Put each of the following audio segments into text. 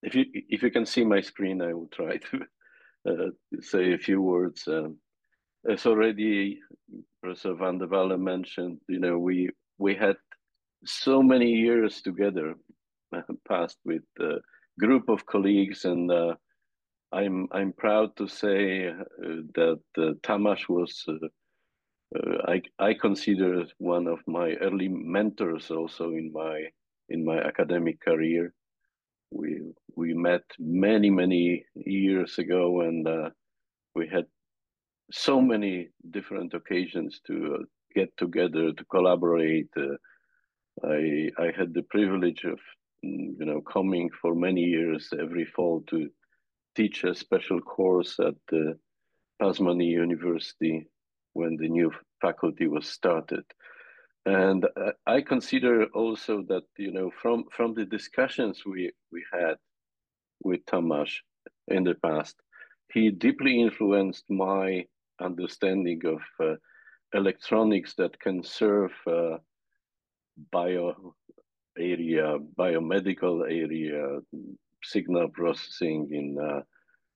if you can see my screen, I will try to say a few words. As already Professor Van der Walle mentioned, we had so many years together passed with a group of colleagues, and I'm proud to say that Tamás was I consider one of my early mentors also in my academic career. We met many years ago, and we had so many different occasions to get together to collaborate. I had the privilege of coming for many years every fall to teach a special course at the Tasmania University when the new faculty was started. And I consider also that from the discussions we had with Tamás in the past, he deeply influenced my understanding of electronics that can serve biomedical area, signal processing in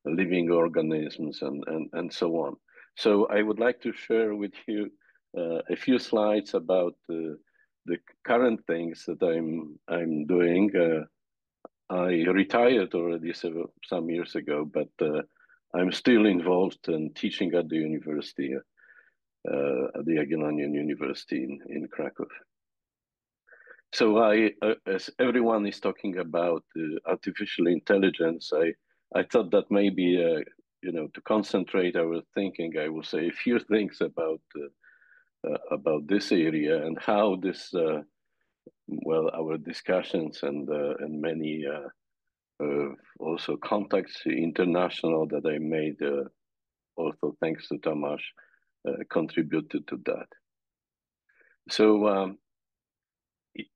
living organisms, and so on. So I would like to share with you a few slides about the current things that I'm doing. I retired already some years ago, but I'm still involved in teaching at the university, at the Jagiellonian University in Krakow. So as everyone is talking about artificial intelligence, I thought that maybe to concentrate our thinking, I will say a few things about this area and how this our discussions and many also contacts international that I made also thanks to Tamás contributed to that. So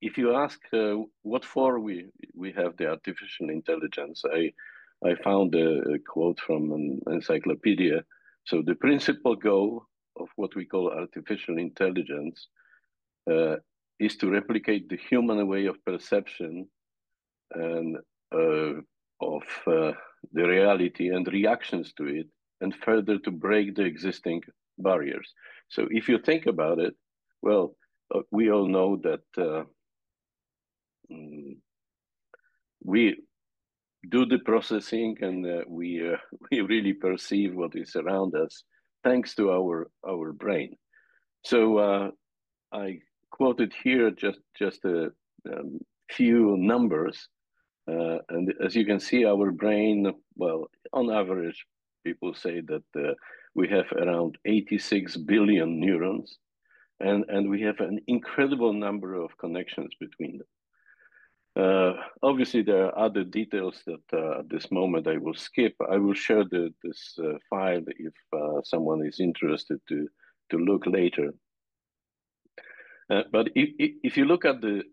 if you ask what for we have the artificial intelligence, I found a quote from an encyclopedia. So the principal goal of what we call artificial intelligence is to replicate the human way of perception and of the reality and reactions to it, and further to break the existing barriers. So if you think about it, well, we all know that we do the processing, and we really perceive what is around us thanks to our brain. So I quoted here just a few numbers, and as you can see, our brain, well, on average, people say that we have around 86 billion neurons, and we have an incredible number of connections between them. Obviously, there are other details that at this moment I will skip. I will share this file if someone is interested to look later. But if you look at the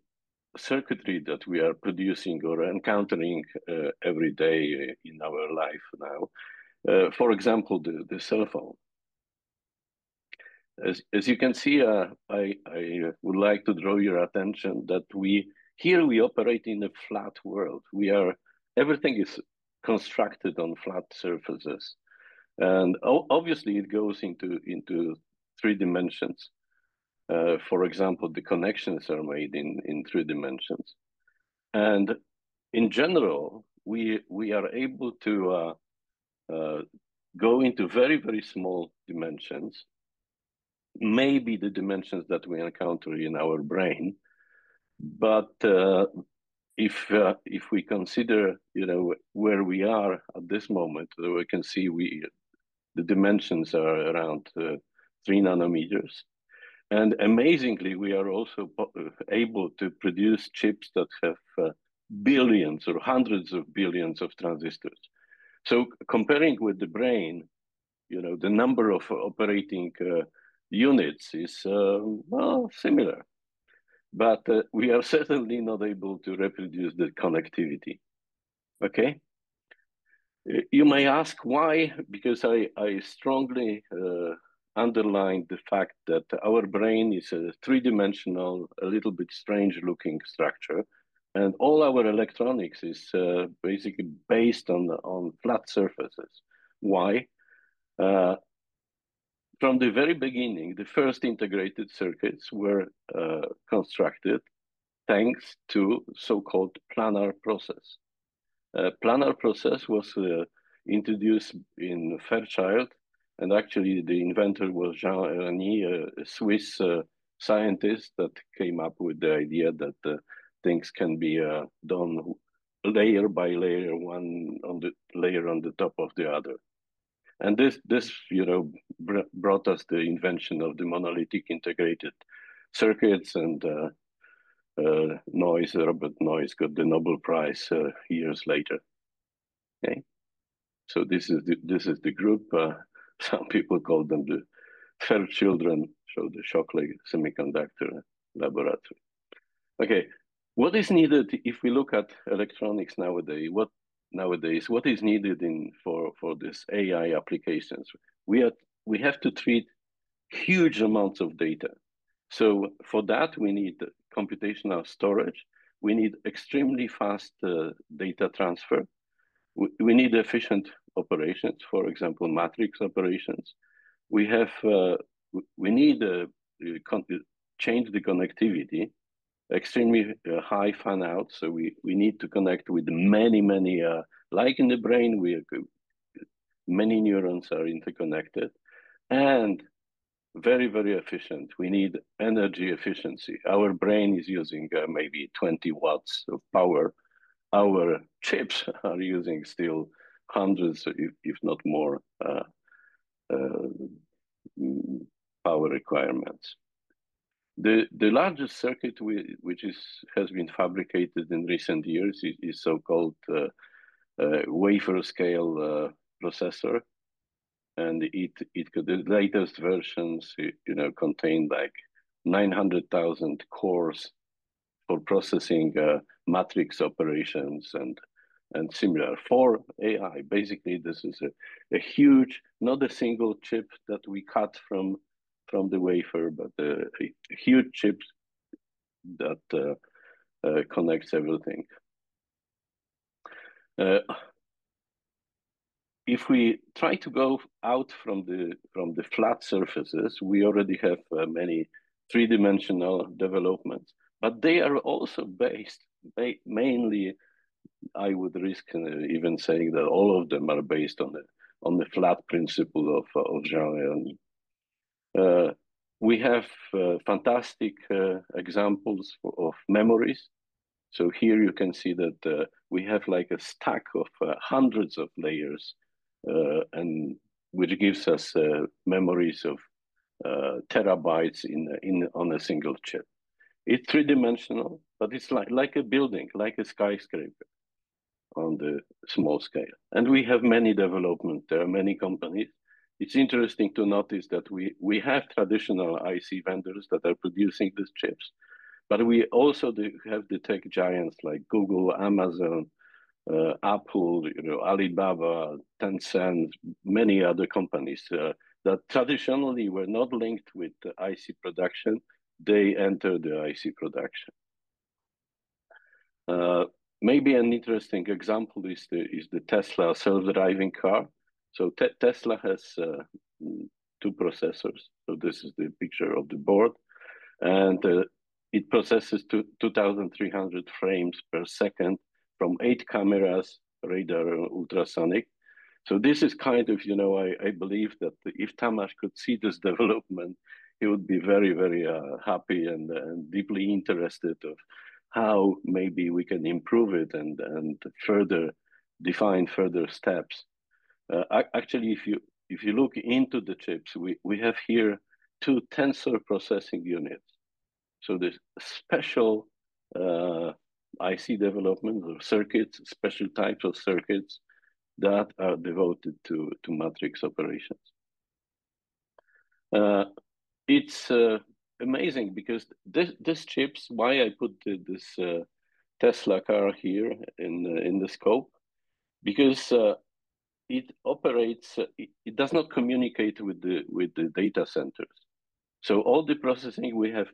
circuitry that we are producing or encountering every day in our life now, for example, the cell phone. As you can see, I would like to draw your attention that we operate in a flat world. Everything is constructed on flat surfaces, and obviously it goes into 3 dimensions. For example, the connections are made in 3 dimensions, and in general, we are able to go into very small dimensions. Maybe the dimensions that we encounter in our brain, but if we consider, where we are at this moment, we can see the dimensions are around 3 nanometers, and amazingly, we are also able to produce chips that have billions or hundreds of billions of transistors. So comparing with the brain, the number of operating units is well, similar, but we are certainly not able to reproduce the connectivity. Okay, you may ask why, because I strongly underline the fact that our brain is a 3-dimensional, a little bit strange looking structure, And all our electronics is basically based on flat surfaces. Why? From the very beginning, the first integrated circuits were constructed thanks to so-called planar process. Planar process was introduced in Fairchild, and actually the inventor was Jean Erny, a Swiss scientist that came up with the idea that things can be done layer by layer, one on the layer on the top of the other. And this brought us the invention of the monolithic integrated circuits, and Robert Noyce got the Nobel Prize years later. Okay, so this is the group. Some people call them the Fair Children, so the Shockley Semiconductor Laboratory. Okay, what is needed if we look at electronics nowadays? What is needed for this AI applications? We have to treat huge amounts of data. So for that, we need computational storage. We need extremely fast data transfer. We need efficient operations, for example, matrix operations. We need to change the connectivity, extremely high fan out. So we need to connect with many, like in the brain, many neurons are interconnected, and very, very efficient. We need energy efficiency. Our brain is using maybe 20 watts of power. Our chips are using still hundreds, if not more, power requirements. The largest circuit which has been fabricated in recent years is so-called wafer scale processor, and the latest versions contain like 900,000 cores for processing matrix operations and similar for AI. Basically, this is a huge, not a single chip that we cut from the wafer, but a huge chip that connects everything. If we try to go out from the flat surfaces, we already have many three-dimensional developments, but they are also based mainly. I would risk even saying that all of them are based on the flat principle of Jagiellonian. We have fantastic examples of memories. So here you can see that we have like a stack of hundreds of layers, and which gives us memories of terabytes on a single chip. It's three-dimensional, but it's like a building, like a skyscraper on the small scale. And we have many development. There are many companies. It's interesting to notice that we have traditional IC vendors that are producing these chips, but we also have the tech giants like Google, Amazon, Apple, Alibaba, Tencent, many other companies that traditionally were not linked with the IC production. They enter the IC production. Maybe an interesting example is the Tesla self-driving car. So Tesla has two processors. So this is the picture of the board, and it processes 2,300 frames per second from 8 cameras, radar, and ultrasonic. So this is kind of, I believe that if Tamás could see this development, he would be very, very happy and deeply interested of how maybe we can improve it and further define further steps. Actually, if you look into the chips, we have here 2 tensor processing units. So there's special IC development of circuits, special types of circuits that are devoted to matrix operations. It's amazing because this chips, why I put this Tesla car here in the scope, because it operates, it does not communicate with the data centers. So all the processing, we have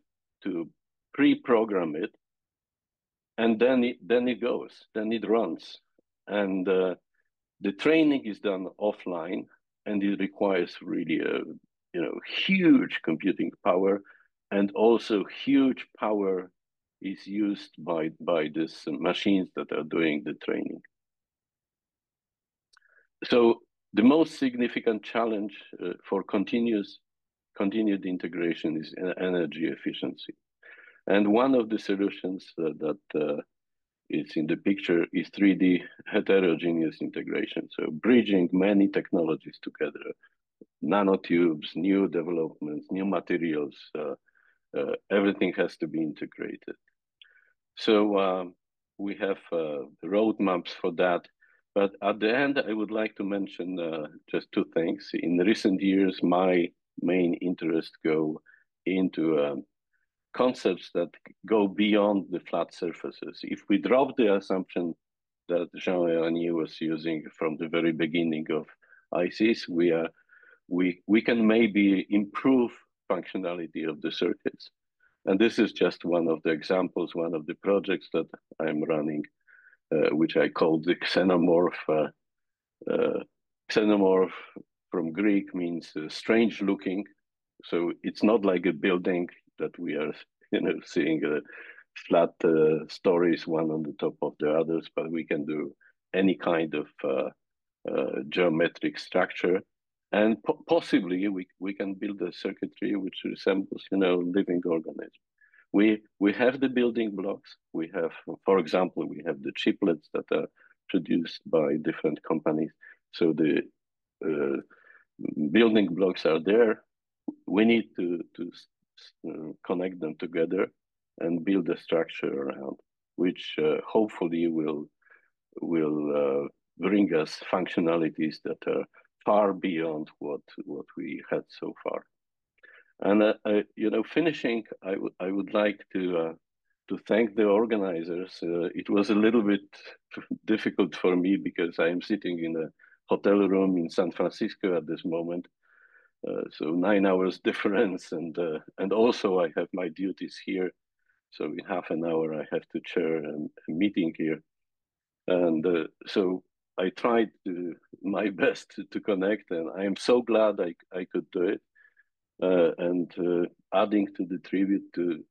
to pre-program it, and then it goes, then it runs, and the training is done offline, and it requires really a huge computing power, and also huge power is used by these machines that are doing the training. So the most significant challenge for continued integration is energy efficiency. And one of the solutions that is in the picture is 3D heterogeneous integration. So bridging many technologies together, nanotubes, new developments, new materials, everything has to be integrated. So we have roadmaps for that. But at the end, I would like to mention just two things. In recent years, my main interests go into concepts that go beyond the flat surfaces. If we drop the assumption that Jagiellonian was using from the very beginning of ICs, we can maybe improve functionality of the circuits. And this is just one of the examples, one of the projects that I'm running, which I call the xenomorph. Xenomorph from Greek means strange looking. So it's not like a building that we are, seeing flat stories, one on the top of the others, but we can do any kind of geometric structure. And possibly we can build a circuitry which resembles, living organism. We have the building blocks. We have, for example, we have the chiplets that are produced by different companies. So the building blocks are there. We need to connect them together and build a structure around, which hopefully will bring us functionalities that are far beyond what we had so far. And finishing, I would like to thank the organizers. It was a little bit difficult for me because I am sitting in a hotel room in San Francisco at this moment. So 9 hours difference, and also I have my duties here. So in half an hour I have to chair a meeting here, and so I tried my best to connect, and I am so glad I could do it. And adding to the tribute to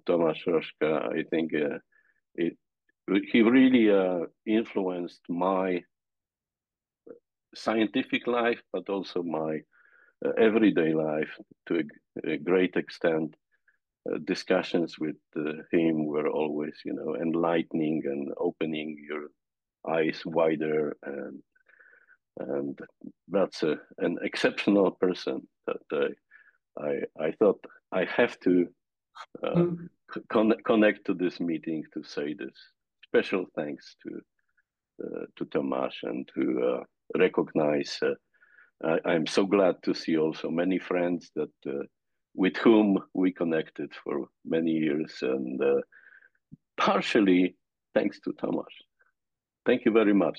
Tamás Roska, I think he really influenced my scientific life, but also my everyday life to a great extent. Discussions with him were always, enlightening and opening your eyes wider, and that's an exceptional person that I thought I have to connect to this meeting to say this. Special thanks to Tamás, and to recognize. I'm so glad to see also many friends that with whom we connected for many years, and partially thanks to Tamás. Thank you very much.